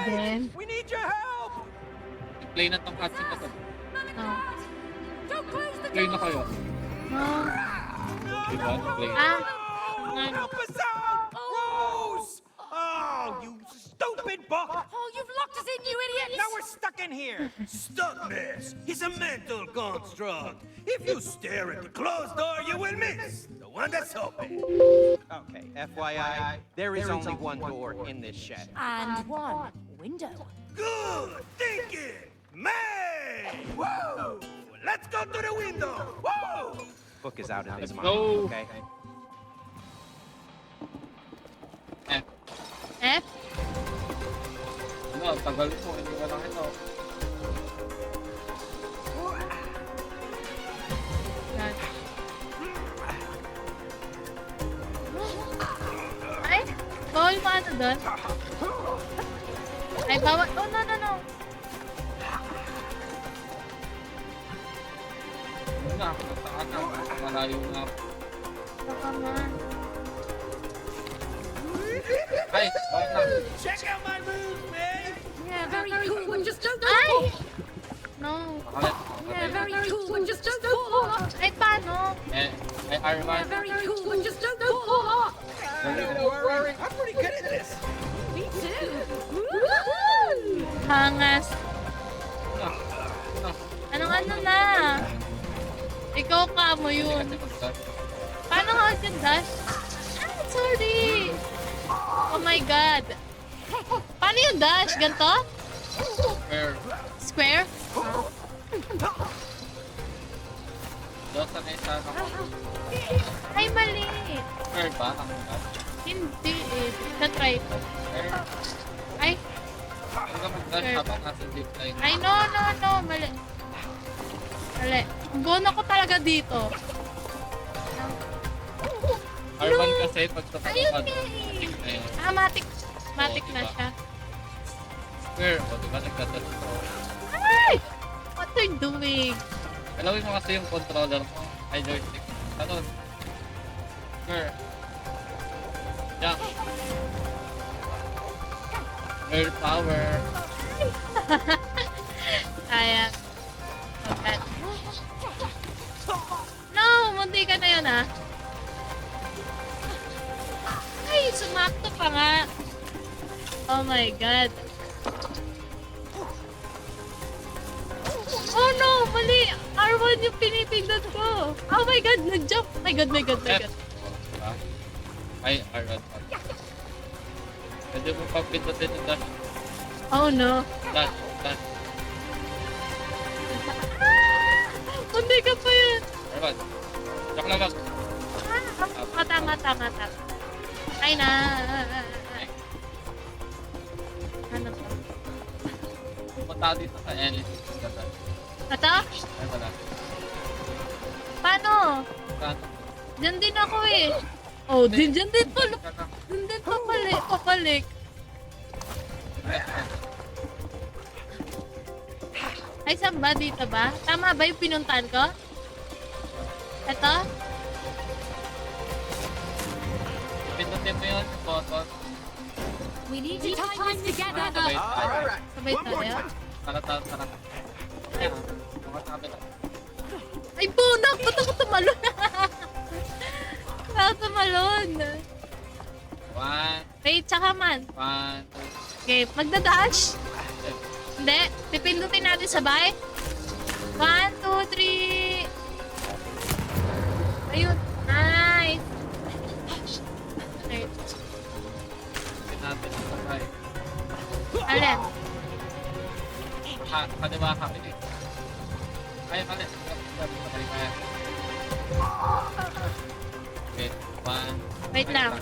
Again? We need your help! Play na tong cutscene na to. No. Don't close the Play na kayo. No. Diba? Play. Help us out! Rose! Oh, you stupid buck! Oh, you've locked us in, you idiots! Now we're stuck in here! Stuck, miss. It's a mental construct. If you stare at the closed door, you will miss the one that's open. Okay, FYI, there is only one door in this shed. And one window. Good thinking, May. Whoa! Let's go to the window. Whoa! Book is out of his mind, go. okay? F? Ano, tagal mo. Hindi ka lang ito. God. Ay! Bawal mo ano doon? Ay, bawal. Oh, no, no, no. Ano na, nasaan na. Malayo na. Baka man. Ay, bakit na? Check out my moves, May. Yeah, very cool, but just don't Ay! fall. No. Makalit. Yeah, very cool, but just don't fall. Ay, paano? Ay, Arman. Yeah, very cool, but just don't fall. Don't worry, I'm pretty good at this. Me too. Hangas. Ano? Ano? Anong ano na? Ikaw ka mo yun. Kasi mag-start. Paano nga yung dash? Ah, sorry. Oh my God. Paano yung dash? Ganto? Fair. Square? Dosa na isa ako. Ay, mali. Fair ba? Ang mag-start? Hindi eh. Na-try ko. Fair. Ay, Hindi ka mag-dash Fair. habang nasa zip line. ay, no, no, no. Mali. Mali. Gone ako talaga dito. Arman kasi pag sa Ayun pagpapad. nga eh. Na yun. Ah, matik. Matik Oo, na diba? siya. Fair. O, diba nagkadash ko? Ay! What are you doing? Galawin mo kasi yung controller mo. Ay, joystick. Ano? Fair. Jump. Air power. Kaya. Okay. No! Munti ka na yun ah. Ay! Sumakto pa nga. Oh my God. Oh no! Mali! R1 yung pinipindot ko. Oh my God! Nag-jump! My God, my God, my God. Diba? Ay, R1. Pwede mo pang pindutin yung dash. Oh no. Dash. Dash. Ah! Munti ka pa yun. R1. Joke lang lang. Mata, mata, mata. Ay na. Ano to? Pumunta dito sa Ellis. Ito? Ay, wala. Paano? Saan? Diyan din ako eh. Oh, diyan din pa. Saan? Diyan din papalik. Ay, saan ba? Dito ba? Tama ba yung pinuntahan ko? Ito? Pindutin mo yun, yung button. We need to tie this together. Sabay, Alright. Sabay One more tayo. time. Tara. Ayan, mga sabi lang. Ay, bunak! Ba't ako tumalon? Ba't ako tumalon? Wait, tsaka man. 1, 2, Okay, magdadash. 3. Hindi. Pipindutin natin sabay. 1, 2, 3. Ayun. Nice. Okay. Pindutin natin ang sabay. Alin? Kaliwa kami eh. Ay, mali. Sabay kaya. Okay, 1. Wait lang.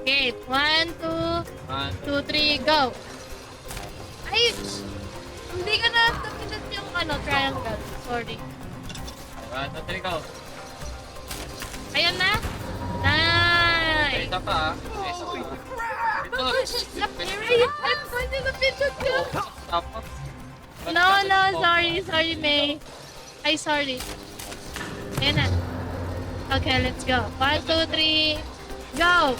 Okay, 1, 2, 2, 3, go. Ay! Hindi ka na napindot yung triangle. Sorry. 1, 2, 3, go. Ayun na. Ay, Nice. isa pa ah. Isa pa. Ito. Ayun, pwede na pindot ko. Tapos. No, sorry, May. Ay, sorry. Ayan na. Okay, let's go. 1, 2, 3, go!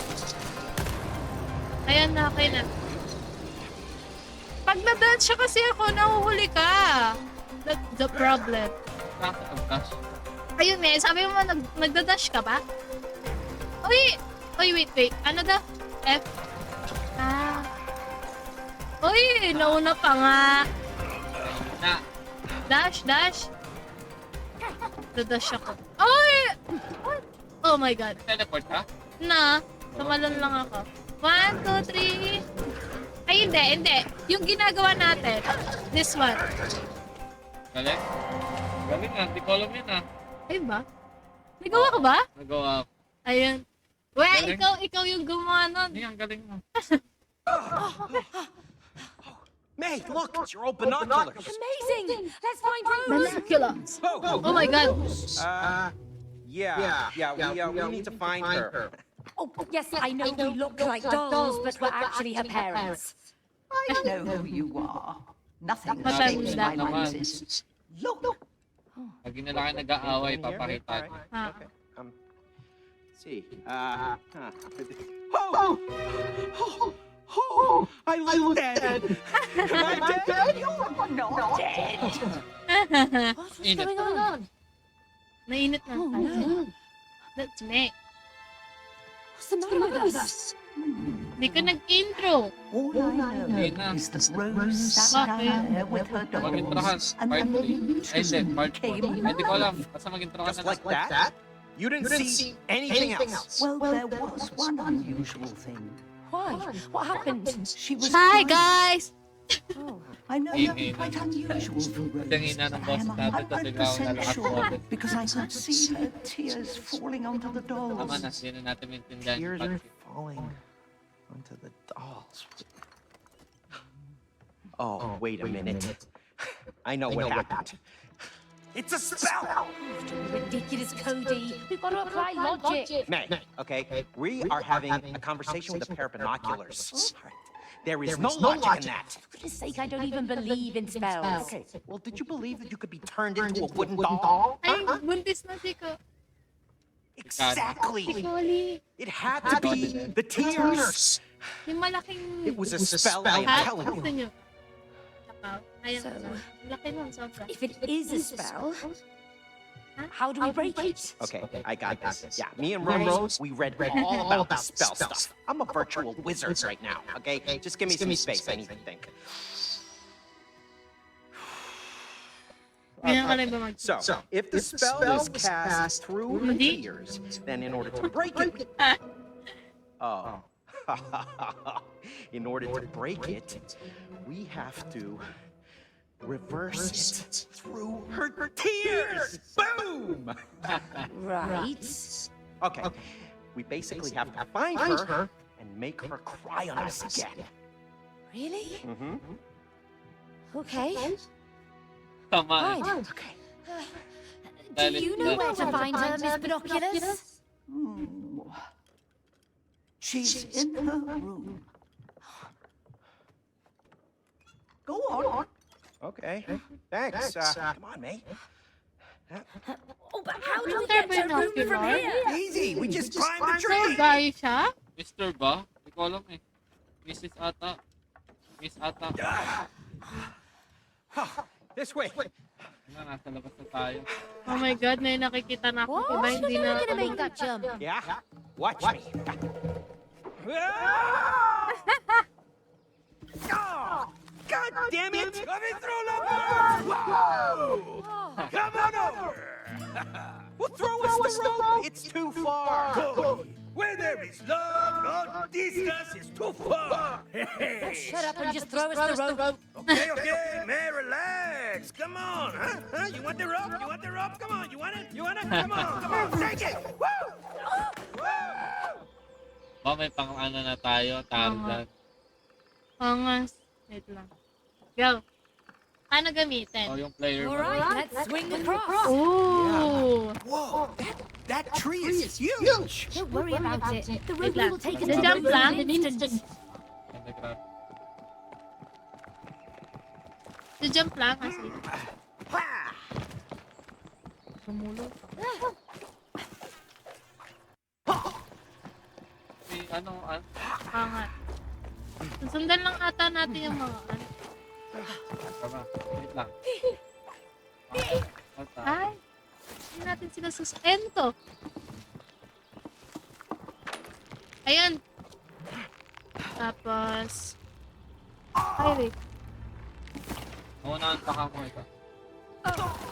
Ayan na, okay na. Pag na-dodge siya kasi ako, nahuhuli ka. That's the problem. Nakakapag-dash. Ayun eh, sabi mo nagda-dash ka ba? Uy! Uy, wait. Ano daw? F? Ah. Uy, nauna pa nga. Na. Dash. Dadash ako. Uy! What? Oh my God. Teleport ka? Na, tumalon lang ako. 1, 2, 3. Ay, hindi. Yung ginagawa natin. This one. Galing? Galing ah. Di ko alam yun ah. Ay ba? Nagawa ko ba? Nagawa ko. Ayun. We, Galing. ikaw yung gumawa nun. Hindi, ang galing mo. May, look, it's your old binoculars. Amazing! Let's find Rose! Binoculars. Oh, Oh my God. yeah, we need to find her. Oh, yes, I know we look like dolls, but we're actually her parents. I know who you are. Nothing Matanda. escapes my lenses. Look, Pag yun na lang kayo nag-aaway, papakita. Ah. Okay. Let's see. Oh! I look dead. Am I dead? you're not dead. What's Init. going on? Nainit na. No. That's me. What's the matter with us? Hindi ka nag-intro. All I Hindi know na. is that Rose sat down there with her Mag-introhan. dolls, and Part then 3. you Ay, two hindi. Part 4. came Ay, di ko alam. Basta mag-intro ka Just na like that? You didn't see anything else. Well, there was one unusual thing. Why? What happened? She was Hi, crying. guys! Oh. I know Ingay that's quite unusual for Rose. Ang hina ng boss I am natin, tapos bigla akong 100% nalakas sure mo. because I could see her tears falling onto the Tama na, dolls. hindi na natin maintindihan yung Tears part are falling onto the dolls. Oh, wait a minute. I know what happened. It's a spell! Ridiculous, Cody. We've got to apply logic. May, okay? We are having a conversation with a pair of binoculars. There is no logic in that. For goodness sake, I don't even believe in spells. Okay, well, did you believe that you could be turned into a wooden doll? Ay, buntis na si ko. Exactly. Sorry. It had to be the tears. Yung malaking... It was a spell, I am Ha? telling Gusto you. nyo? Tapaw. Ayun. So- Laki nun, sobra. If it is a spell, how do we break it? Okay, I got this. Yeah, me and Rose, we read all about the spell stuff. I'm a virtual wizard right now, okay? Just give me some space, I need to think. Ganyan ka rin ba mag... So, if the spell is cast through the tears, then in order to break it... Oh. In order to break it, we have to reverse it through her tears. Boom! Right. Okay, we basically have to find her and make her cry on us again. Really? Mm-hmm. Okay. Tama. Fine. Okay. Do you know where to find her, Miss Binoculars? She's in her room. Go on. Okay. Thanks. Come on, May. Oh, but how do we Sir get to her room from Binocular? here? Easy, we just climb the So, tree! guys, siya? Mr. ba? Hindi ko alam eh. Mrs. ata. Miss ata. This way. Na, nasa labas na tayo. Oh my God, may nakikita na ako. What? Diba, hindi na... We're gonna make that jump. Yeah? Watch me. Oh, God damn it! Coming through the bar! Whoa! Come on over! Well, throw us the rope. It's too far. Cody, where there is love, no distance is too far. Shut up and just throw us the rope. Okay, man, relax. Come on, huh? You want the rope? You want the rope? Come on, you want it? You want it? Come on, take it. Woo! Ba, may pang ano na tayo, Tarzan. Oo nga. Wait lang. Go. Paano gamitin? O, yung player All mo. right, let's swing across. Ooh. Whoa, that tree is huge. Don't worry about it. The rope lang. will take us The to jump the lang. in an instant. Ganda, grabe. Jump lang kasi. Ah, Sumulog. Si, ano, Oo nga. Sundan lang ata natin yung mga ano. Tama. Wait lang. Ay, hindi natin sila susento. Ayan. Tapos, ay, wait. Naunahan pa ka mo ito.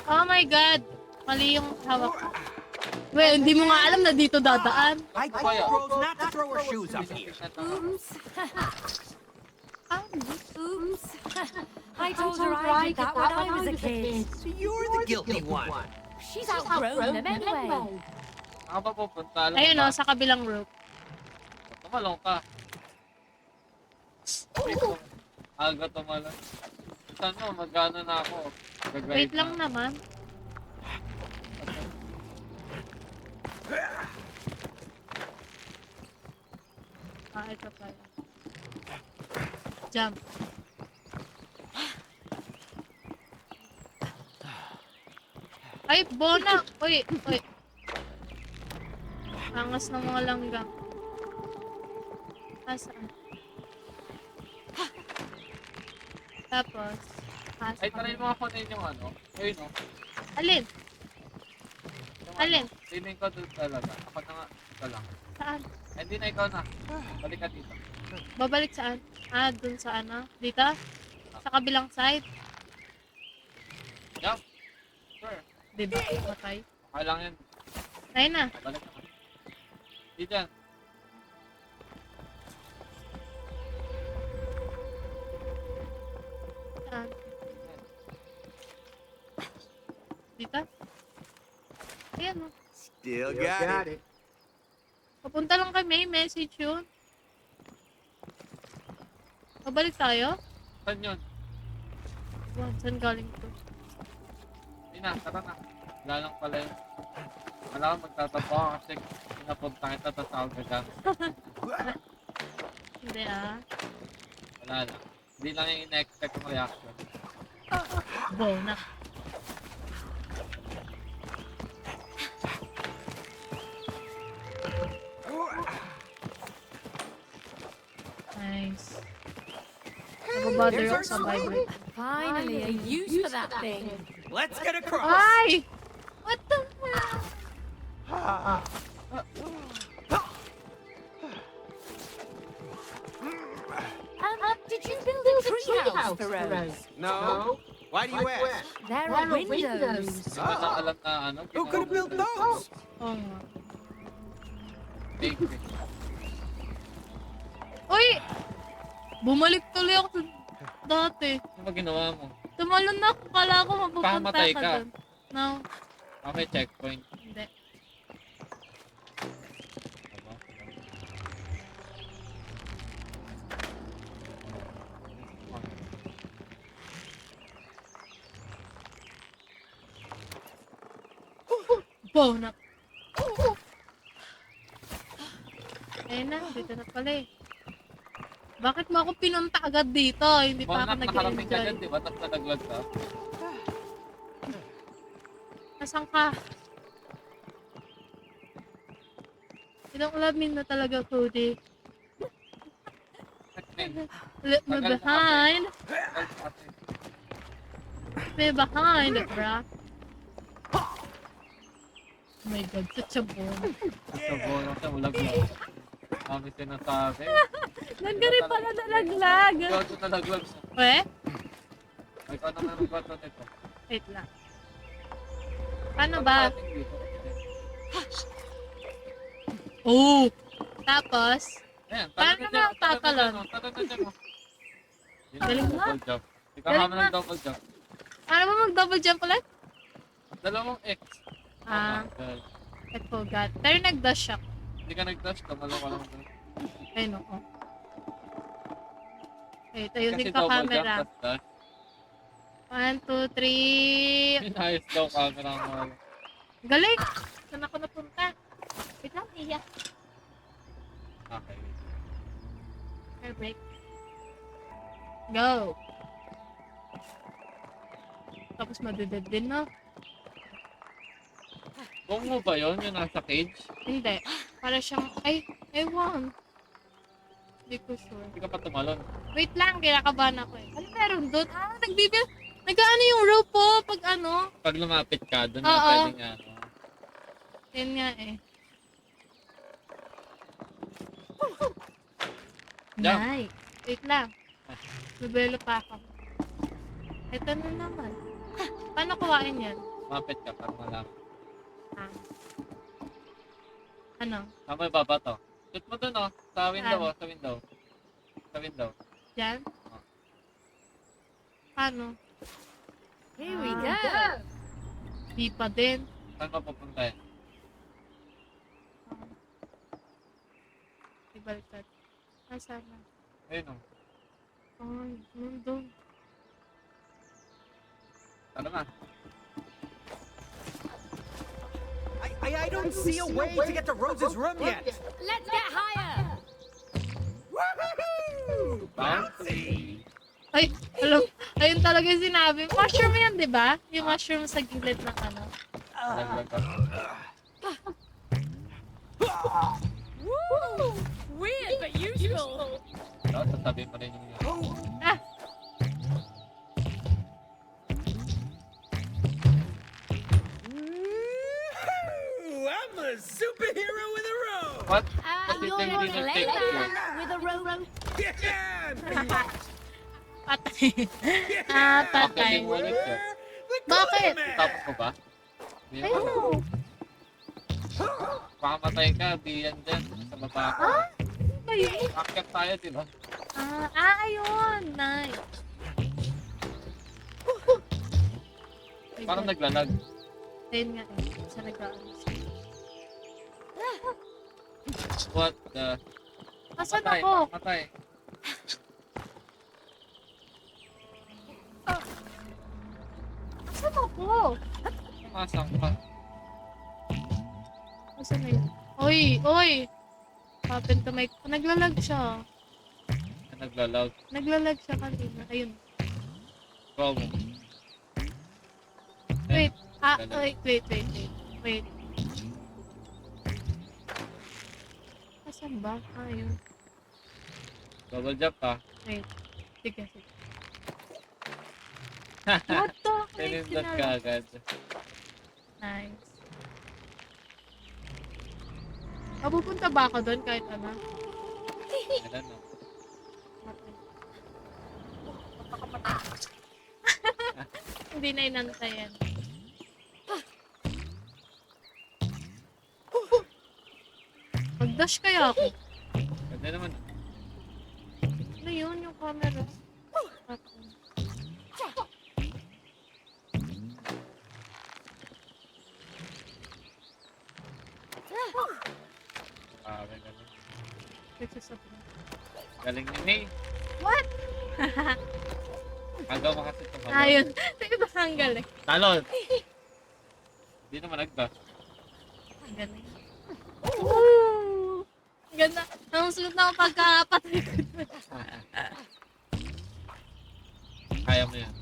Oh my God. Mali yung hawak ko. Well, hindi mo nga alam na dito dadaan. I told Rose not to throw her shoes up here. Oops. Oops. I told her I did that when I was a kid. So you're the guilty one. She's outgrown them anyway. Saan ka ba pupunta? Alam Ayun mo o, sa kabilang rope. Tumalong ka. Aga tumalong. Saan mo? Magano na ako. Gag-ride Wait lang na. naman. Ah, ito pala. Jump. Ay, Bona! Uy, uy. Angas ng mga langgang. Asaan? Tapos, Ay, try mo ako na yung ano. Ayun o. alin? Yung Alin? ano, feeling ko doon talaga. Ako na nga. Ito lang. Saan? Ay, di na ikaw na. Balik ka dito. Babalik saan? Ah, dun sa ano? Dito? Sa kabilang side? Jump. Sure. Diba? Matay. Okay lang yun. Ayun na. Balik ka. Di dyan. Saan? Dito? Ayan o. Still got it. Papunta lang kami. Message yun. Pabalik tayo? Saan yun? Wow, saan galing to? Di na, tara na. Wala lang pala yun. Wala kang magtatapo ako kasi pinapunta kita tapos ako gagang. Hindi ah. Wala lang. Hindi lang yung ina-expect yung reaction. Bona. Nice. Nababother ako sa Bible. Finally, a use for that thing. Let's get across. Ay! What the hell? Did you build a treehouse for Rose? No. Why do you ask? There are windows. Hindi ko na alam na ano. Who could have built those? Oo nga. Big. Uy! Bumalik tuloy ako sa dati. Ano ba ginawa mo? Tumalon na ako. Kala ko mapupunta Kamatay ka ka. dun. No. Okay, checkpoint. Hindi. Diba? Bona. Ayun na. Dito na pala eh. Bakit mo ako pinunta agad dito? Hindi pa ako Mga nakarating ka dyan, nag-enjoy. di ba? Tapos nalaglag ka. Nasaan ka? You don't love me na talaga, Cody. Leave me behind. Leave me behind, bruh. Oh my God, such a bone. Sa bono siya, ulaglag. Kami sinasabi. Nagkari pala nalaglag. Ikaw ito nalaglag siya. We? Ay, ikaw naman ang bato nito. Wait lang. Paano ba? Oh! Tapos, Ayan, Paano talon na na dyan, tatalon? talon na dyan, oh. Yun, Galing mo. double jump. Ikaw Galing kami mo. ng double jump. ano ba mag-double jump ulit? Dalawang X. Ah, Dahil I forgot. Pero nag-dash siya. hindi ka nag-dash, kamalo ka lang doon. Ayun oo. Wait, ayun Kasi din ka double jump, camera. tas dash. 1, 2, 3. Inayos daw camera mo. Galing! Saan ako napunta? Wait lang, iya. Okay. Air brake. Go! Tapos madeded din, no? Kung mo ba yun, yung nasa cage? Hindi. Para siyang, ay, ewan. Hindi ko sure. Hindi ka pa tumalon. Wait lang, kinakabahan ako eh. Ano meron doon? Nag-ano yung rope po pag ano? Pag lumapit ka, doon Oo. na pwedeng ano. Yan nga eh. Jump. Nice. Wait lang. Bibelo pa ako. Ito na naman. Paano kuhain yan? Lumapit ka para malaman. Ah. Ano? Tama yung baba to. Shoot mo doon oh. Sa window Saan? oh. Sa window. Sa window. Yan? Paano? Here we go. Di pa din. Saan ka pupunta eh? Ibaliktad. Nasaan na? Ayun oh. Ay, nandun. Ano na? I don't see a way to get to Rose's room yet. Let's get higher. Woohoo! Bouncy! Ay, alam, ayun talaga yung sinabi. Mushroom yan, di ba? Yung mushroom sa gilid ng ano. Laglag ka. Woo! Weird but useful. Dapat tatabi mo rin yung Ah! Woohoo! I'm a superhero with a robe. What? And Kasi you're hindi a nag-take layman with a rope. Yeah! Patay. Ah, patay. Okay, ulit ka. Bakit? Tapos mo ba? Hindi Ay, mo. no. Pakamatay ka, di yan dyan. Sa baba ka. Ano ba yun? Akyat tayo, di ba? Ayun. Nice. Parang naglalag. Ayun nga eh. Sa nag-ano. What the? Asan Matay, ako? matay. Asan ako? Pumasang pa. Asan na yun? Oy! Oy! Happen to my... Naglalag siya. Naglalag. Naglalag siya kanina. Ayun. Go mo. Wait. Wait. Wait. Asan ba? Ayun. Double jump pa. Wait. Sige. What the? Tinindot ka agad. Nice. Mapupunta ba ako doon kahit ano? I don't know. Hindi na inantayan. Mag-dash kaya ako. Ganda naman. Ano yun yung camera? Ah, ganun. Nagsasabi. Galing ni May. What? Agaw mo kasi ito. Ayun. Sige ba ang galing? Talon! Hindi naman nagdash. Ang galing. Woo! Ganda. Ang sulit na ako pagkapatay ko. Kaya mo yan.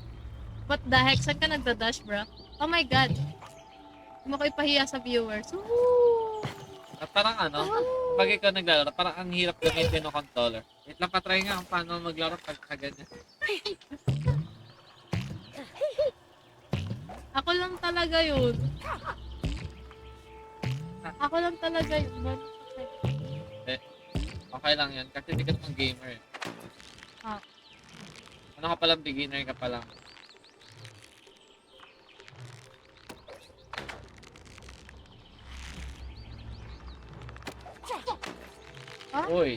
What the heck? Saan ka nagda-dash, bro? Oh my god. Hindi mo ko ipahiya sa viewers. Woo! At parang ano, pag ikaw naglalaro, parang ang hirap gamitin ng controller. Wait lang, patry nga kung paano maglaro pag ganyan. Ako lang talaga yun. Ako lang talaga yun. Okay lang yan, kasi hindi ka naman gamer eh. Ah. Ano ka palang, beginner ka palang. Ah? Uy!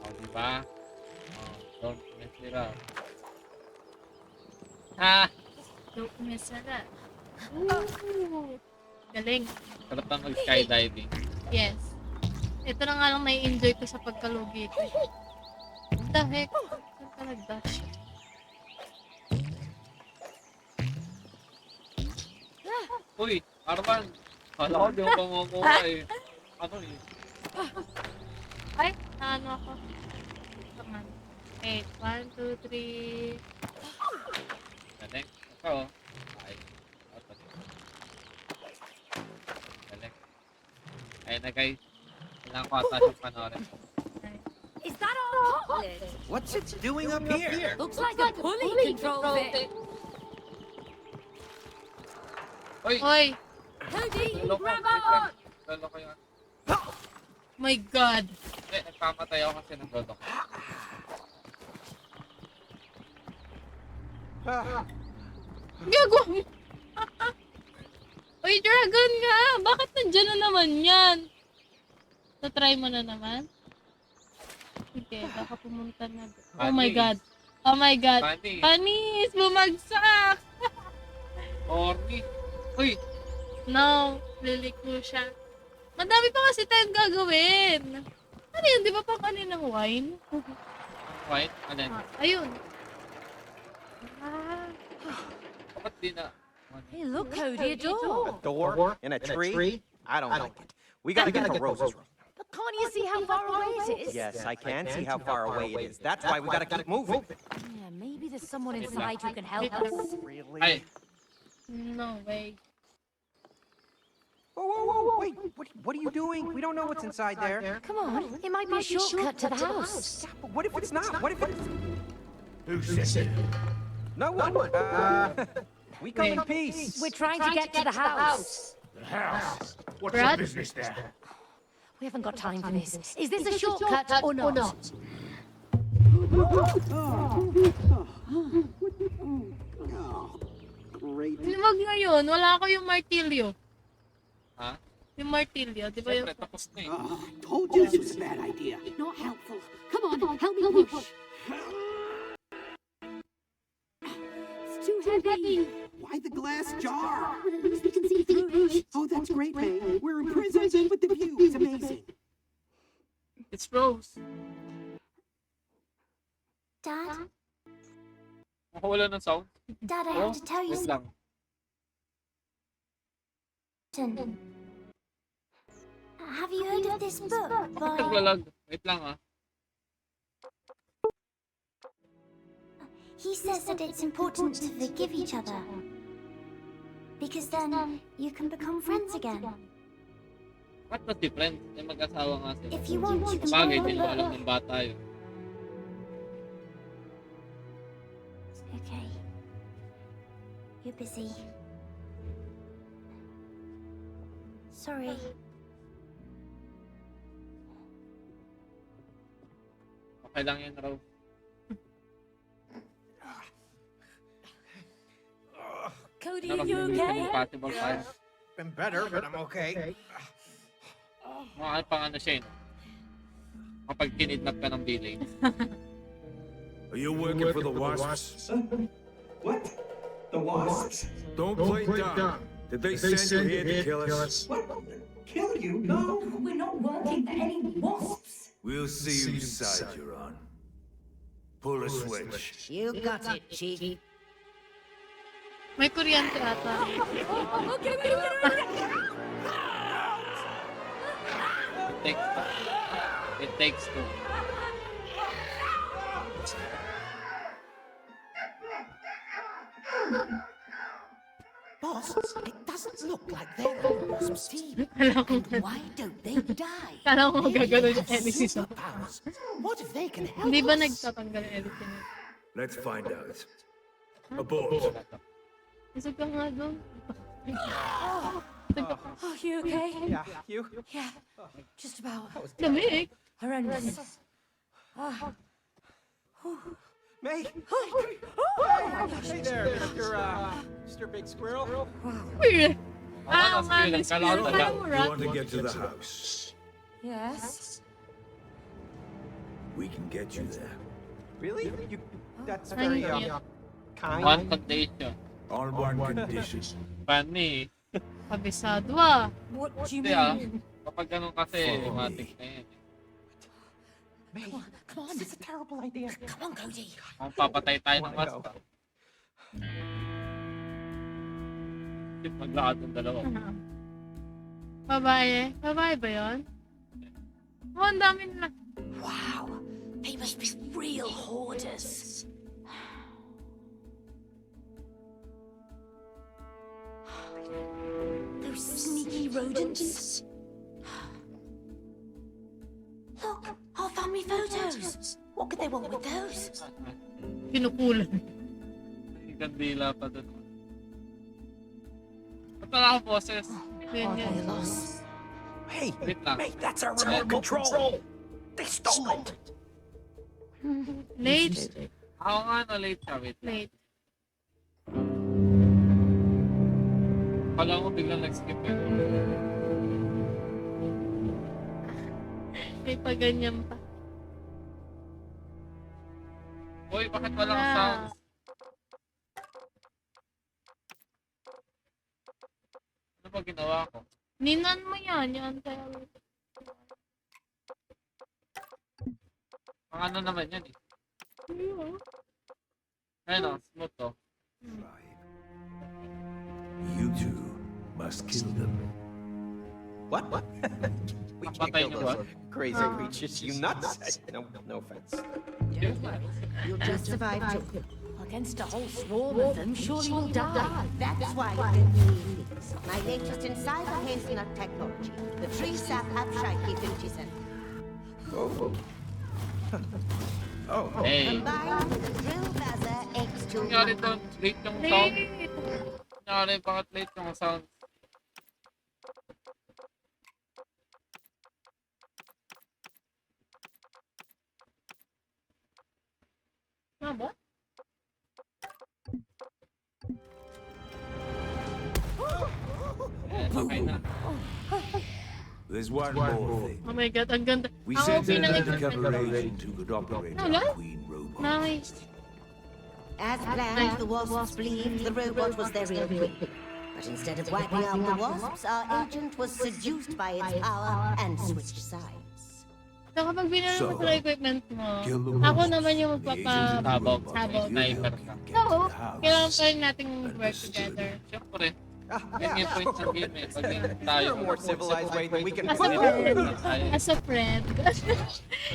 O, diba? Oh, don't mess it up. Ha! Don't mess it up. Ooh. Galing. Sarap na mag-skydiving. Yes. Ito na nga lang nai-enjoy ko sa pagkalugi ko. What the heck? Saan ka nag-dash? Uy! Arman! Kala ko di mo pa makuha eh. Ano eh? Ay, ano ako? Come on. 8, 1, 2, 3. Galing. Ikaw oh. Ay. Galing. Ayun na guys. Kailangan ko ata siyang panoorin. Is that our hot lid? What's it doing up here? Looks like a pulley controls it. Uy! Hoy! Cody, Lolo ko. grab on! Lolo ko yun. My God! Nagpamatay ako kasi ng lolo ko. Gago! Uy, dragon nga! Bakit nandyan na naman yan? Na-try mo na naman? Sige, baka pumunta na. Oh my Panis. God! Oh my God! Panis. Panis! Bumagsak! Orny. Uy! No, liliko siya. Madami pa kasi tayong gagawin. Ano yun? Di ba pang kaninang wine? White? Alin? Ayun. Bakit di na? Hey, look, Cody, a door. Door in a tree? I don't like it. We gotta get to Rose's room. But can't you see how far away it is? Yes, I can see how far away it is. That's why we gotta keep moving. Yeah, maybe there's someone inside who can help us. Really? Ay! No way. Whoa, whoa, whoa, wait. What are you doing? We don't know what's inside there. Come on, it might be a shortcut to the house. Yeah, but what if it's not? What if it's... Who said it? No one. We come in peace. We're trying to get to the house. The house. What's Brad? your business there? We haven't got time for this. Is this a shortcut or not? Wag ngayon, wala ko yung martilyo. Ha? Yung martilyo, di ba yung... Siyempre, tapos na eh. Told you this was a bad idea. Not helpful. Come on, help me push. It's too heavy. Why the glass jar? But at least we can see through it. Oh, that's great, May. We're in prison, but the view is amazing. It's Rose. Dad? Makawala ng sound. Dad, I Oh, have to tell you wait lang. something. Have you heard of this book Bakit by... naglalag? Wait lang ah. He says that it's important to forgive each other. Because then you can become friends again. What was different? Yung mag-asawa nga sila. If you want, you can Bagay, borrow di the mo alam book. ng bata yun. Okay. You're busy. Sorry. Okay lang yun, Rose. Cody, Na you mag-movie okay? compatible tayo. Been better, but I'm okay. Mga pang ano siya yun. Kapag kinidnap ka ng Billy. Are you working for the Wasps? What? The Wasps? Don't play dumb. Did they send you here to kill us? What? Kill you? No. We're not working for any wasps. We'll see whose side you're on. Pull a switch. You got it, Chief. May kuryente ata. Okay, It takes two. Boss, it doesn't look like they're on the Wasp's team. Kala ko, And why don't they die? kala ko Maybe magagano they yung have Ellie sa... superpowers. What if they can help Hindi ba us? nagtatanggal yung Ellie sa... Let's find out. Abort. Isog ka nga doon. Oh, you okay? Yeah, you? Yeah, just about. Lamig. Horrendous. May? Hey there, Mr. Big Squirrel. Weird. Ako, nga, sige lang. Miss Kala ko Squirrel. taga. Kala mo You rat. want to get to the house? Yes. We can get you there. Really? That's Ano very yun? kind. One condition. On one condition. Funny. Kabisado ah. What do you Hindi ah. mean? Kapag ganun kasi, matik na yun. May, come on, this is a terrible idea. Come on, Cody. Kung papatay tayo ng Wanna wasp. Maglakad ng dalawa. Babae. Babae ba yun? Oh, ang dami nila. Wow, they must be real hoarders. Those sneaky rodents. Look, our family photos. What could they want with those? Pinukulan. May kandila pa dun. Ba't wala akong boses? Ganyan. Hey, Wait lang. mate, that's our remote control. They stole it. Late. Ako nga no, late ka. Wait lang. Late. Kala ko biglang nag-skip eh. May paganyan pa. Uy, bakit walang Ah. sounds? Ano ba ginawa ko? Ninan mo yan. Yan tayo. Ang ano naman yan eh. Ayun o, smooth to. You two must kill them. What? We can't Papatay kill niyo ba? those crazy creatures. You nuts? No offense. You'll just survive to... Against a whole swarm of them, surely you'll die. That's why we're doing this. My latest in cyber hazelnut technology. The tree sap Abshaki 57. Oh. Hey, Combined with the drill buzzer X2. nangyari doon? Late yung sound? Late. Nangyari, bakit late yung sound? Nga ba? Eh, okay na. There's one more thing. Oh my God, ang ganda. We Ang sent OP an na undercover nag-defend. agent who could operate No, our no. queen robot. Nice. As planned, the wasps believed the robot was their real queen. But instead of wiping out the wasps, our agent was seduced by its power and switched sides. So kapag binalo mo So, sa equipment mo, kill the ako monsters. naman yung The agent magpapa... of the Sabog. robot Sabog. will Sniper help ka. you get So, to the house. kailangan pa rin nating work Understood. together. Siyempre. Ah, Yan yung point ng game eh. Pag tayo. There's a more civilized way that we can As a friend. As a friend.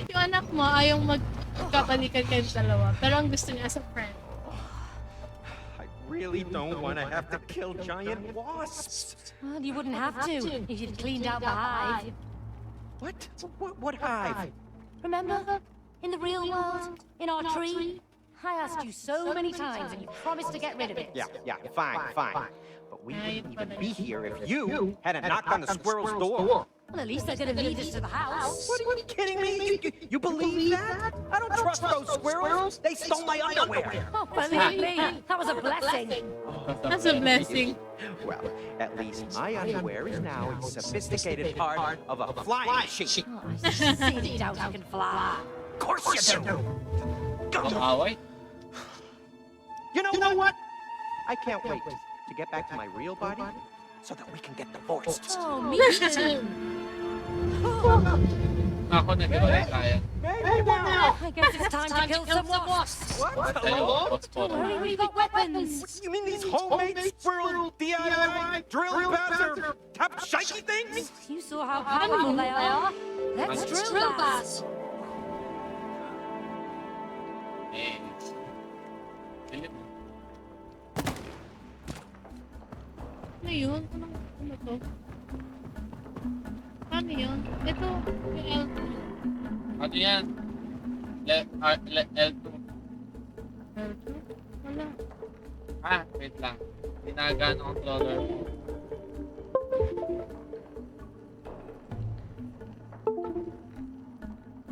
Yung anak mo, ayaw magkapalikan kayong dalawa. Pero ang gusto niya as a friend. I really don't want to have to kill giant wasps. Well, you wouldn't have to if you'd cleaned out the hive. What? What hive? Remember? In the real world? In our tree? I asked you so many times and you promised to get rid of it. Yeah, fine. But we Ay, wouldn't even pala. be here if you hadn't knocked on the squirrel's door. Well, at least they're gonna lead us to the house. What, are you kidding me? You believe that? I don't trust those squirrels. They stole my underwear. Oh, believe me, that was a blessing. That's a blessing. Well, at least my underwear is now a sophisticated part of a flying machine. Oh, I sincerely doubt you can fly. Of course you do. Ang away. You know what? I can't wait to get back to my real body so that we can get divorced. Oh, me too. Ako nag-iwalay tayo. I guess it's time to kill some wasps. Tayo, boss po. Don't worry, we've got weapons. You mean these homemade squirrel DIY drill bats are top shaky things? You saw how powerful they are. Let's drill bats. Eh. Pilit. Ano yun? Ano to? Paano yun? Ito, yung L2. Ano yan? L2. L2? Wala. Ah, wait lang. Tinagaan ang controller.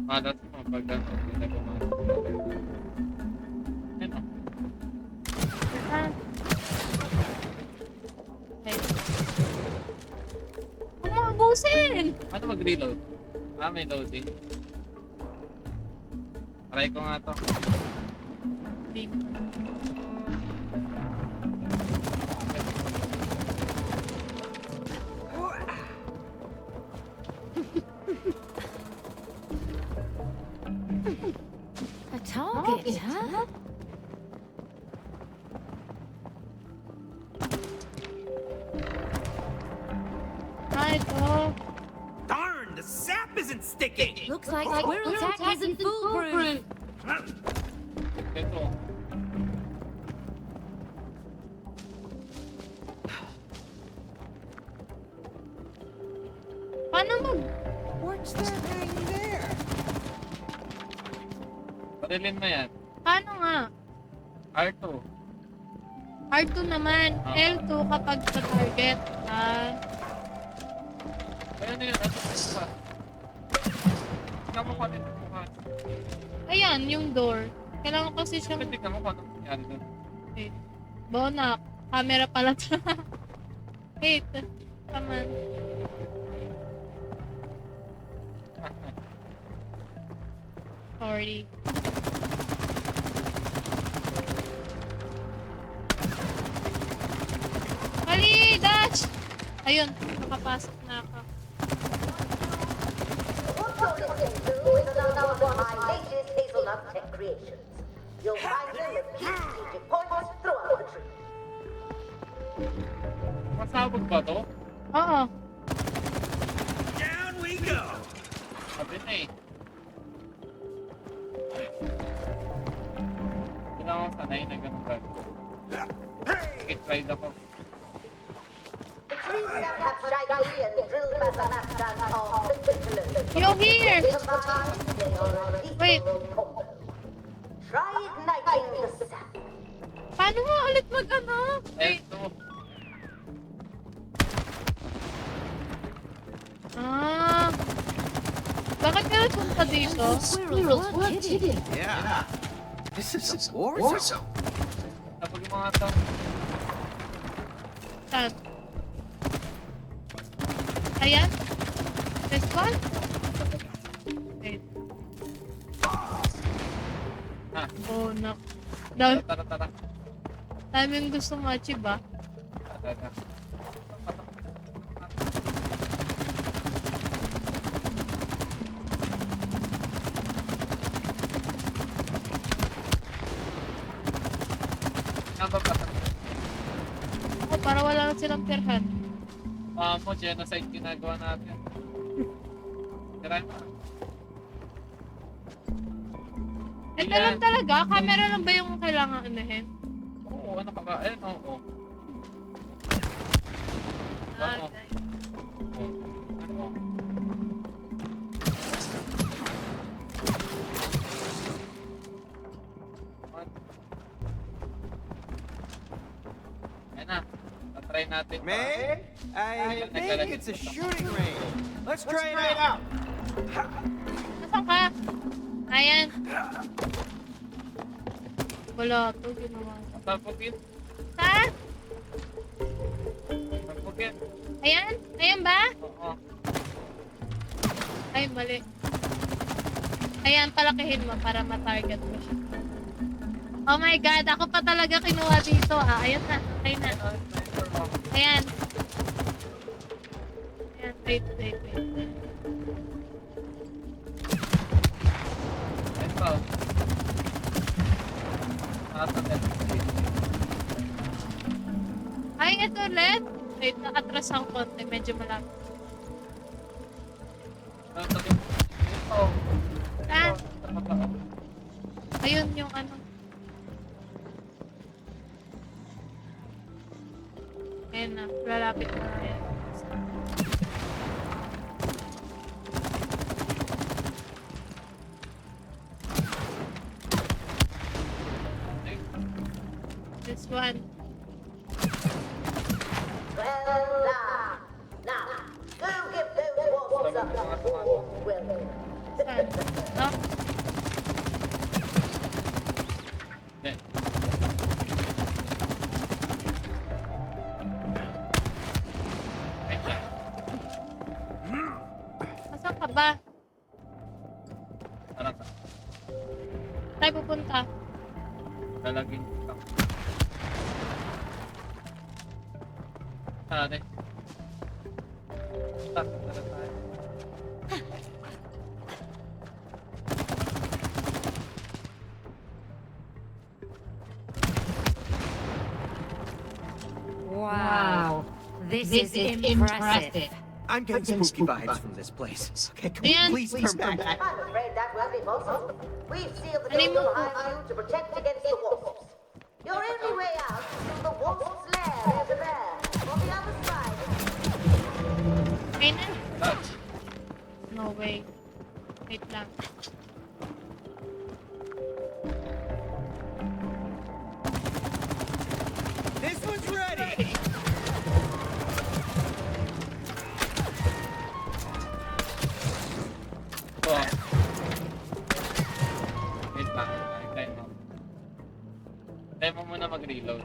Malas mo pag gano'n. Hindi ko Ano? Ah. Okay. Huwag mo ubusin! Ano mag-reload? Ah, may loading. Try ko nga to. A target, huh? Ay, ito. Darn, the sap isn't sticking! Looks like squirrel tech isn't foolproof. Ito. Paano mag... What's that hanging there? Parilin mo yan. Paano nga? R2. R2 naman. L2 kapag sa target. Ayun na yun. Ano pa? Tingnan mo kung ano yung bukas. Ayan, yung door. Kailangan kasi siyang... Tingnan mo kung ano nangyari doon. Wait. Bonak. Camera pala to. Wait. Come on. Sorry. Mali! Dash! Ayun. Nakapasok na ako. You'll find them at key strategic points throughout the tree. Masabog ba to? Oo. Down we go! Sabi na eh. Kailangan ko sanay na ganun ba? Sige, tried ako. The trees that have shiny and drill mathematics are particular. You're here! Wait. Try igniting the sap. Paano nga ulit mag-ano? Wait. L2. Bakit ka nagpunta dito? Squirrels were kidding. Yeah. This is a war zone. Kapag yung mga tao, Saan? Ayan? This one? Wait. ha? Oh, no. Tara. Daming gusto ma-achieve ba? Tara. Oh, para wala lang silang tirhan. Mo, genocide ginagawa natin. Tirahin mo. Ito lang talaga? Camera lang ba yung kailangan unahin? Oo, ano ka ba? Ayun, oo. Ano? Okay. Ano? Ayun na. Tatry natin. Man, I think it's a shooting range. Let's try it out. Nasaan ka? Ayan. Wala to, ginawa ko. Tapugin. Saan? Tapugin. Ayan? Ayan ba? Oo. Ay, mali. Ayan, palakihin mo para ma-target mo siya. Oh my god, ako pa talaga kinuha dito. Ayan na. Okay na. Ayan. Ayan, wait. Ayun pa. Ay, ito ulit. Wait, nakatras ang konti. Medyo malapit. Saan? Ayun yung ano. Ayan na. Lalapit na yan. This one. Well done. Now, go give those wasps a warm welcome. Saan? No? Nasaan ka ba? Tayo pupunta. Lalagin ko. Tara. Tara tayo. Wow. This is impressive. I'm getting spooky vibes from this place. Okay, can Ayan. we please turn back? I'm afraid that will be possible. We've sealed the Ano door yung- behind you to protect against the wasps. Your only way out is through the wasp's lair over there, on the other side. Okay na. No way. Wait lang. Ito. Wait lang. Time mo. Time mo muna mag-reload.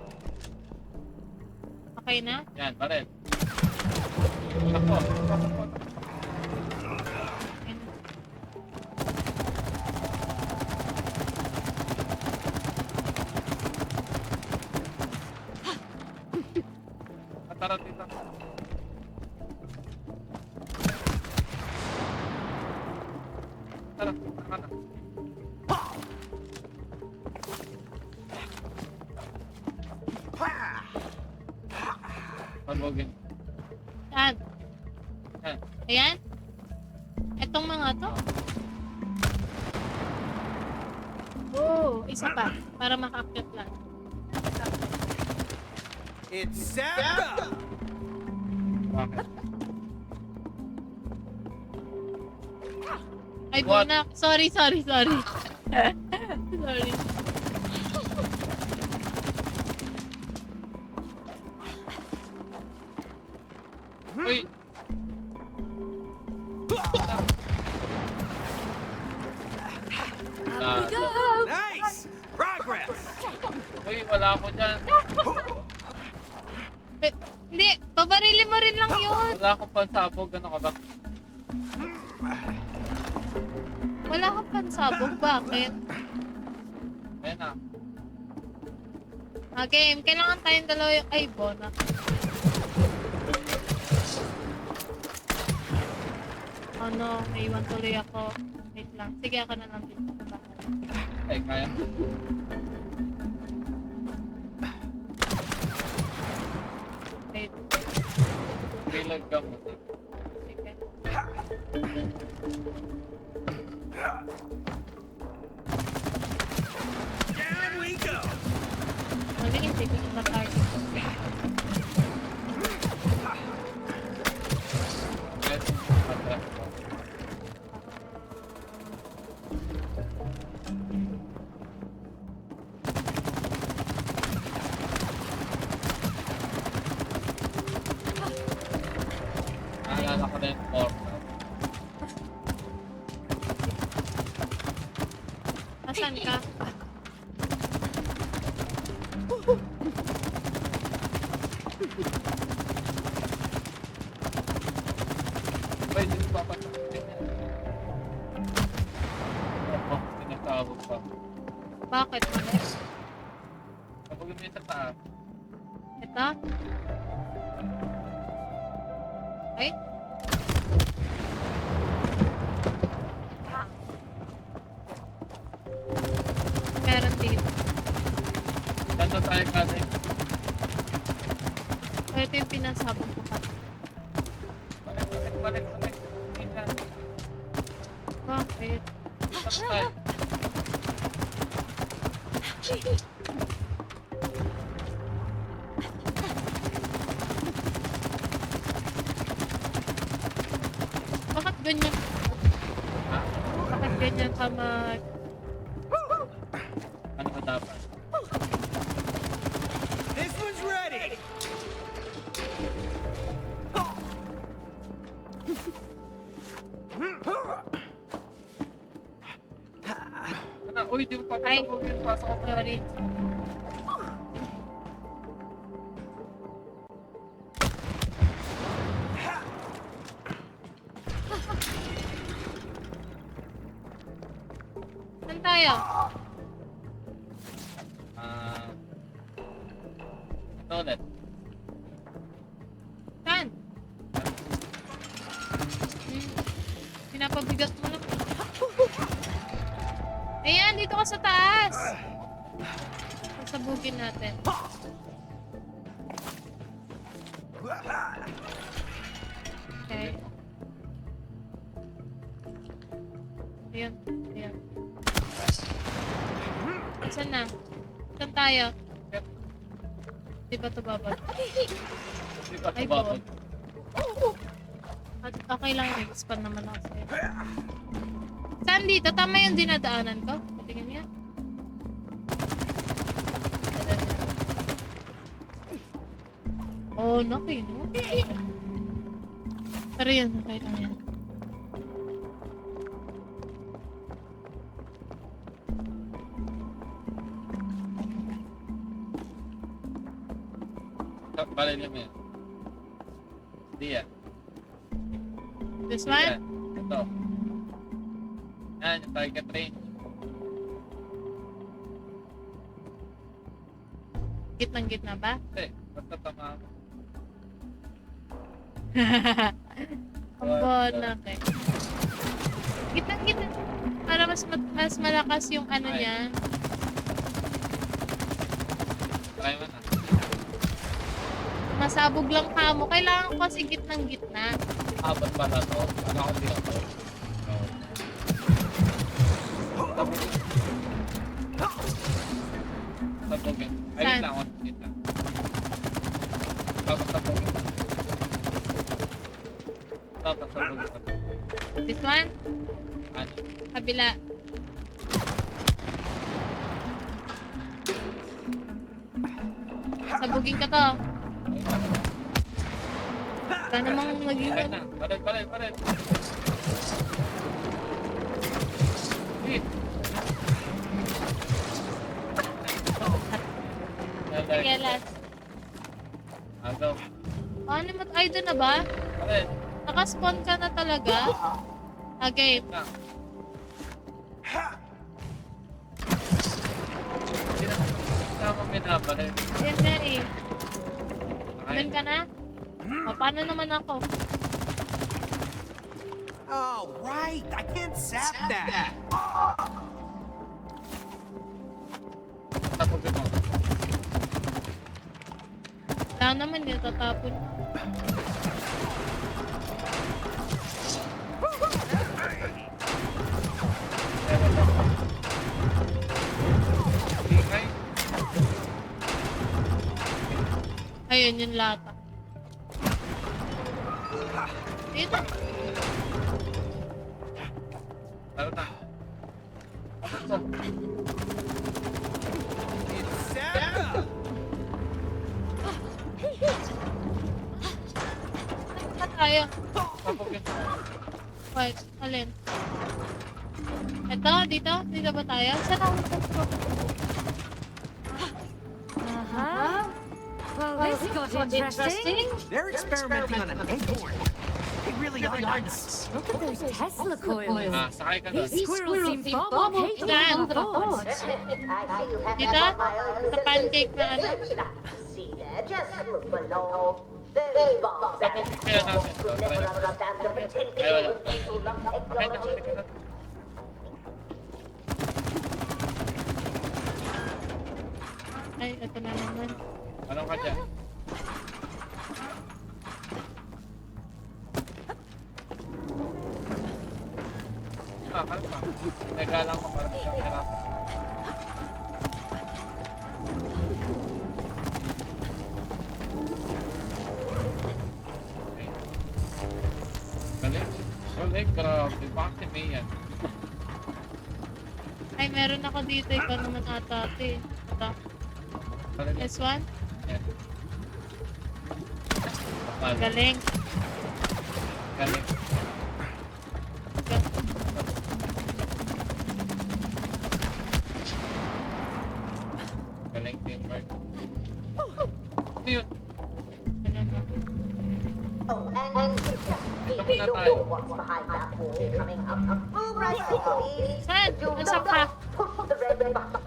Okay na? Yan, pared. Takbo. Takbo. Okay na. Tara dito. Tara, tara na. Pabogin. Saan? Yan. Ayan? Etong mga to? Oo, isa pa. Para makaakyat lang. It's Santa! Bakit? Ay, What? bunak. Sorry. Sorry. Uy! Nice! Progress! Uy, wala ako dyan. Eh, hindi, babarilin mo rin lang yun. Wala akong pansabog. Ano ka ba? Wala kang pansabog. Bakit? Ayan na. Game. Kailangan tayong dalawa yung... Ay, bona. Oh no, may iwan tuloy ako. Wait lang. Sige, ako na lang dito. Ay, kaya. Wait. Reload ka muna. Sige. Down we go! Mali, hindi ko na target. Yes. Patras ko. Naalala ko na yung portal. Asan ka? Uy, dito papasok. Oh, tinatawag pa. Bakit? Mali? Kapag may sa taas, Ito? Ay? Meron dito. saan na tayo kasi? Ito yung pinasabong ko pa. Balik. Tingnan. Bakit? Saan tayo? Bakit ganyan? Ha? Bakit ganyan ka mag... Ano ba dapat? This one's ready! Ano? Uy, di mo pa Ay. pasok ako. Sorry. Saan tayo? Ito ulit. Saan? Pinapabigat mo lang. Ayan, dito ka sa taas. Pasabugin natin. Okay. Ayan. Saan na? Saan tayo? Di ba ito babag? Di ba Ay, tumabag? At okay lang yun. Span naman ako sa'yo. Saan dito? Tama yung dinadaanan ko? Patingin niya. Oh, okay, no? Pero yun, okay lang yan. Palalim yan. Hindi yan. This Yan. one? Ito. Yan, yung target range. Gitnang-gitna ba? Hindi, basta tama ako. Ang bonak eh. Gitnang-gitna. Para mas malakas yung ano Ay. niya. Try mo na. Masabog lang kamo. Kailangan ko kasi gitnang-gitna. Abot pala to. Ano ako din ako. Sabugin. Ay, Saan? wait lang. Wait lang. Tapos sabugin. Tapos sabugin. This one? Ano? Kabila. Sabugin ka to. Wala namang maging Palit na. Palit. Wait. Sige, last. Agaw. Ano mo? Ay, doon na ba? Palit. Nakaspawn ka na talaga? Okay. Na. Hindi na binapalit. Yan na eh. Okay. Doon ka na? O, paano naman ako? Oh, right. I can't zap that. Sabugin mo. Wala naman yun, tatapon. Ingay. Ayun, yung lata. Dito. Lalo na. Ano to? It's Santa. Saan tayo? Sabugin mo. Wait, alin? Ito, dito? Dito ba tayo? Saan ako? Uh-huh. Well, this got interesting. They're experimenting on an acorn. They really are nuts. Look at those Tesla coils. Ah, sakay ka doon. These squirrels seem far more capable Saan? than I thought. Dito? Sa pancake na ano? See there, just look below. Those bombs that Kaya natin ito. Try na. Ay, wala. Okay na, sige na. Ay, ito na naman. Anong ka dyan? Ah, kalma. Teka lang ko parang siyang hirap. Okay. Galing. Galing, grabe. Bakit may yan? Ay, meron ako dito. Ikaw naman ata ate. Ito. Galing. This one? Yan. Kapal. Galing. Galing. Galing teamwork. Ano yun? Ano mo? Oh, and Ito muna tayo. what's behind that wall coming up. Move right along. Saan? Nasaan ka? Put the red button.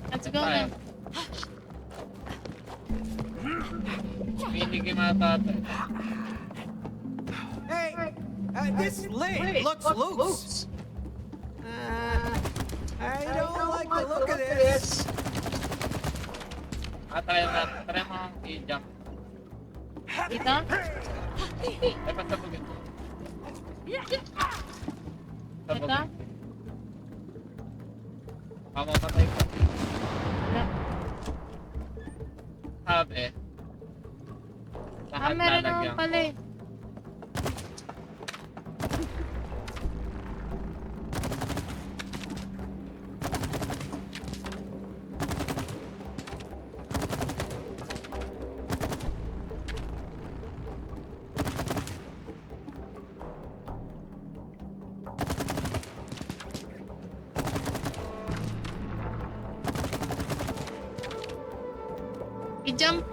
Let's go na. Pinigim ata ito. Hey, this lid looks loose. I don't like the look of this. Tayo na. Try mo ang i-jump. Dito? Ay, pasabugin. Ito? Sabugin. Mamapatay ko. Wala. Sabi. Ah, Lahat meron naman lalagyan pala ko. eh.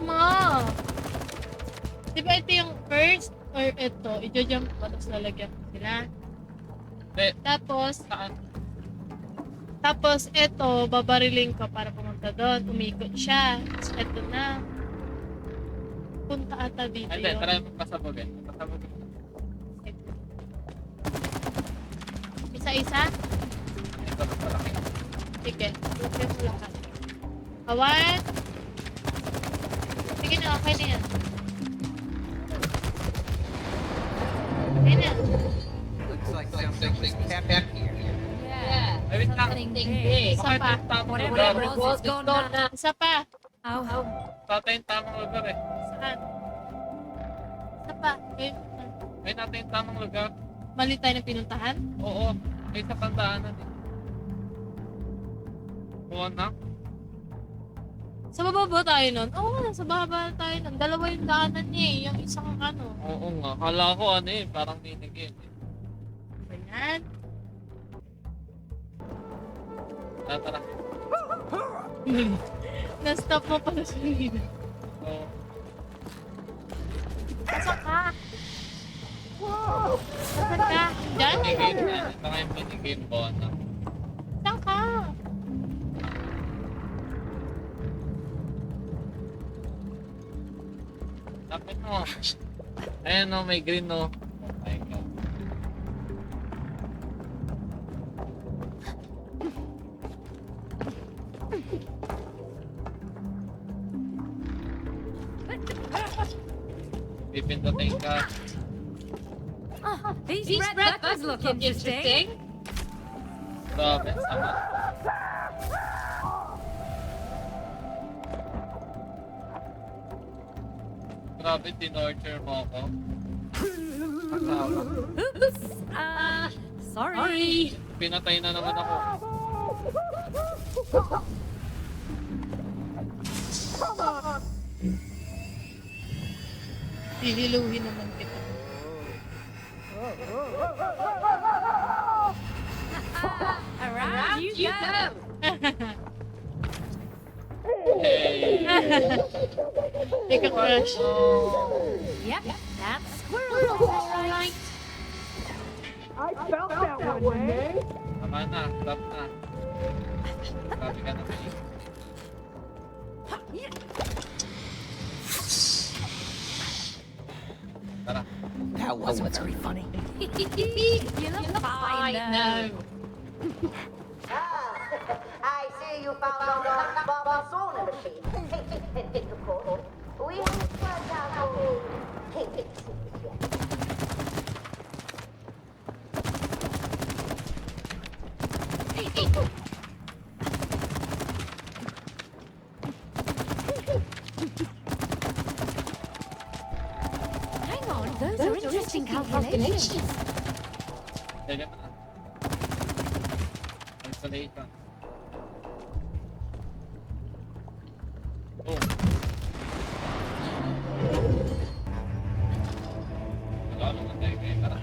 mo. Di ba ito yung first or ito? I-jump ko tapos lalagyan ko sila. Hindi. Tapos Saan? ito, babariling ko para pumunta doon. Umikot siya. Tapos ito na. Punta ata dito Hindi, yun. try mo pasabugin. Pasabugin. Isa-isa? Ito mas malaki. Sige. Lagyan mo lahat. Awan. Sige na, okay na yan. Okay na. Looks like something's kept here. Ay, wait lang. Isa Bakit pa. yung tamang lugar? Isa pa. Tatay yung tamang lugar eh. Saan? Isa pa. Ayun. Ay, natin yung tamang lugar. Mali tayo na pinuntahan? Oo. Ay, sa pandaanan eh. Oo na. Sa baba ba tayo nun? Oo, nasa baba tayo nun. Dalawa yung daanan niya eh. Yung isang ano. Oo nga. Kala ko ano eh. Parang minigame eh. Ganyan. Tara. Na-stop mo pala siya kanina. Oo. Saan ka? Saan ka? Diyan? Minigame na. Ito nga yung minigame ko na. Saan ka? Tapos mo. Ayan o, may green o. Oh my God. Pipindutin ka. These red buttons look interesting. Grabe, sama. Grabe, tinorture mo ako. Kasama. Oops. Sorry. Pinatay na naman ako. Hihiluhin naman kita. Around you go. Hey! Take a crush. Yep, that's squirrel. All right. Tama na, stop na. Grabe ka naman eh. Tara. That wasn't very funny. You look fine now. I see you found a Baba Sona machine. Of course, we haven't worked out how to take it yet. Hang on, those are interesting calculations. Dali mo na. Installation. Oh. Wala naman tayo kayo. Tara.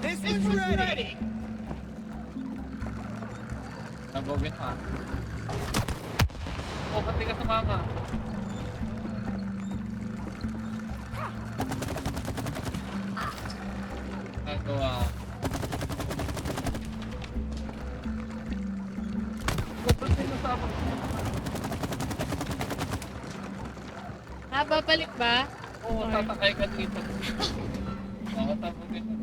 This is ready. Nabogin mo ah. Oh, ba't di ka sumama? Nagawa. Oh, ba't di nasama? Babalik ba? Oo, tatakay ka dito. Oo, tabogin mo.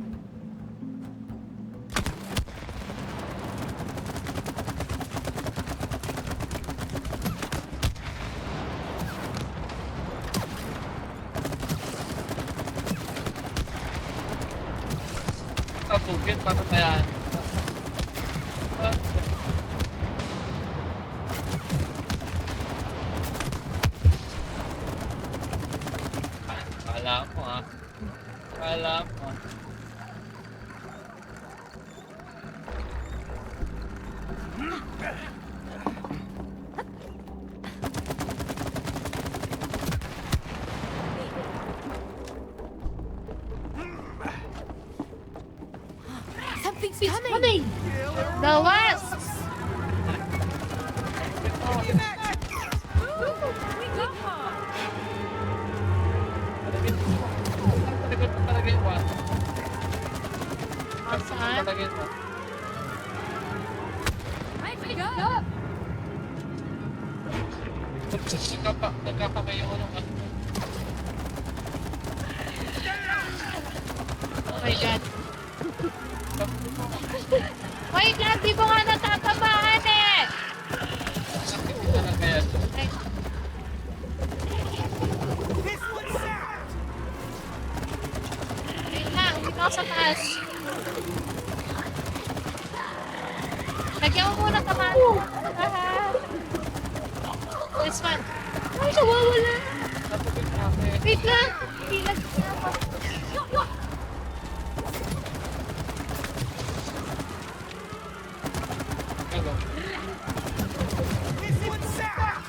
Tabogin, patatayan. Kala mo ah. Kala mo. Something's coming! The wasps! We got her! Palagay mo talaga yung one. Saan? Palagay mo. Ready to go! Nagkakamay yung ano. Oh my god. Wait lang, di mo nga natatamaan eh! Sakit talaga yan. Ay, This one's out! wait lang, hindi ako sa taas. Lagyan mo muna tamaan. This one. Ay, nawawala. Wait lang. Hindi lang. Hello. This one's out!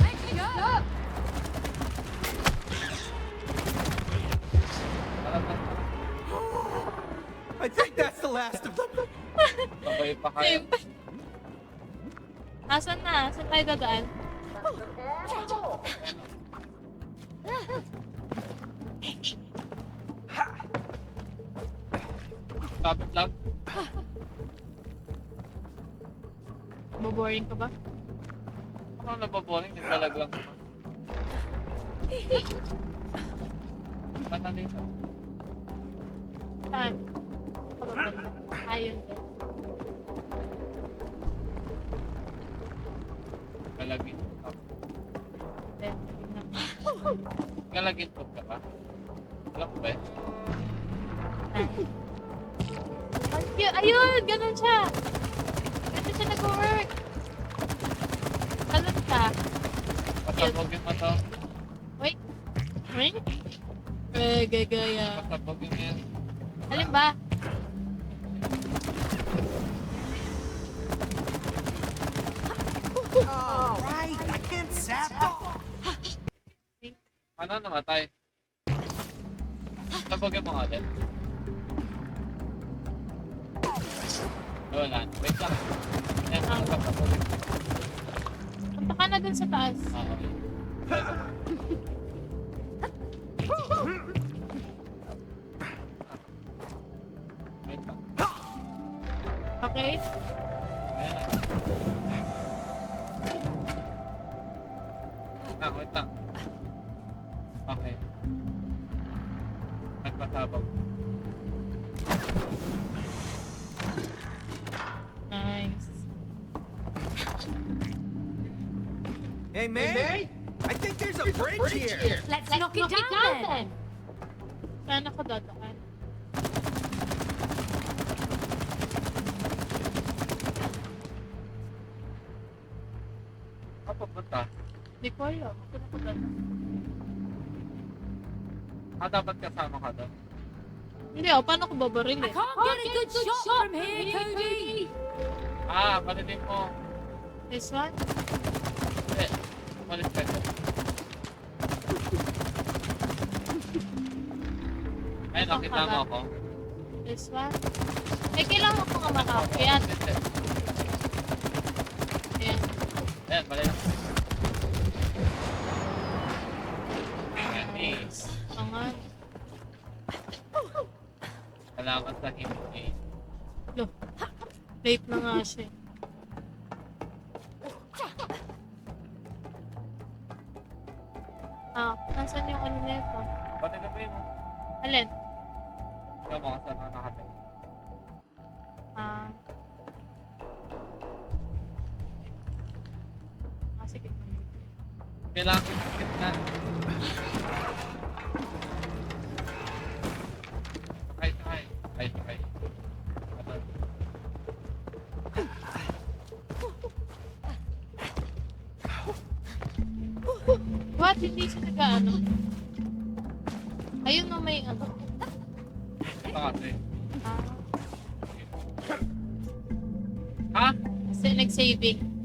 Ready to go! I think that's the last of them. Sabay pa kayo. Same. Asan na? Saan tayo dadaan? Kapit lang. Boboring ka ba? Ano nababoring? Naglalag lang. Ba't nandito? Saan? Ayun. Galagin. Then, Galagin po ka ba? Alam ko ba eh? Ayun! Ganun siya! Ganun siya nag-work! Ganun ka. Pasabogin mo to. Wait. Wait? Gagaya. Pasabogin mo yan. Alin ba? All right, I can't zap them. Ano namatay? Pasabogin mo nga din. Wala. Wait lang. Yan, pasabogin. Punta ka na dun sa taas. Wait lang. Okay? Ayan na. Wait lang. Okay. Nagpasabog. Nice. Hey, May? I think there's a bridge here. Let's knock it down then! Saan ako dadaan? Papunta. Hindi ko alam. Saan ako dadaan? Dapat kasama ka doon. Hindi oh, paano ko babaril I eh? can't get a good shot from here, Cody! Palitin mo. This one? Hindi. Malis ka doon. Ayun, nakita mo ako. This one? Eh, kailangan ko nga makakyat. Hindi. Ayan. Ayan, malis. Nice. Angan. Salamat sa hindi. Loh. Late na nga siya. Nasaan yung ano nito? Pati na ba yun? Alin? Ikaw mo kasama nakatay. Sige. Kailangan kita na. Sakay. Sakay. What? Hindi siya nag-ano? Ayun no, may ano. Ito kasi. Ah. Ha? Kasi nag-saving.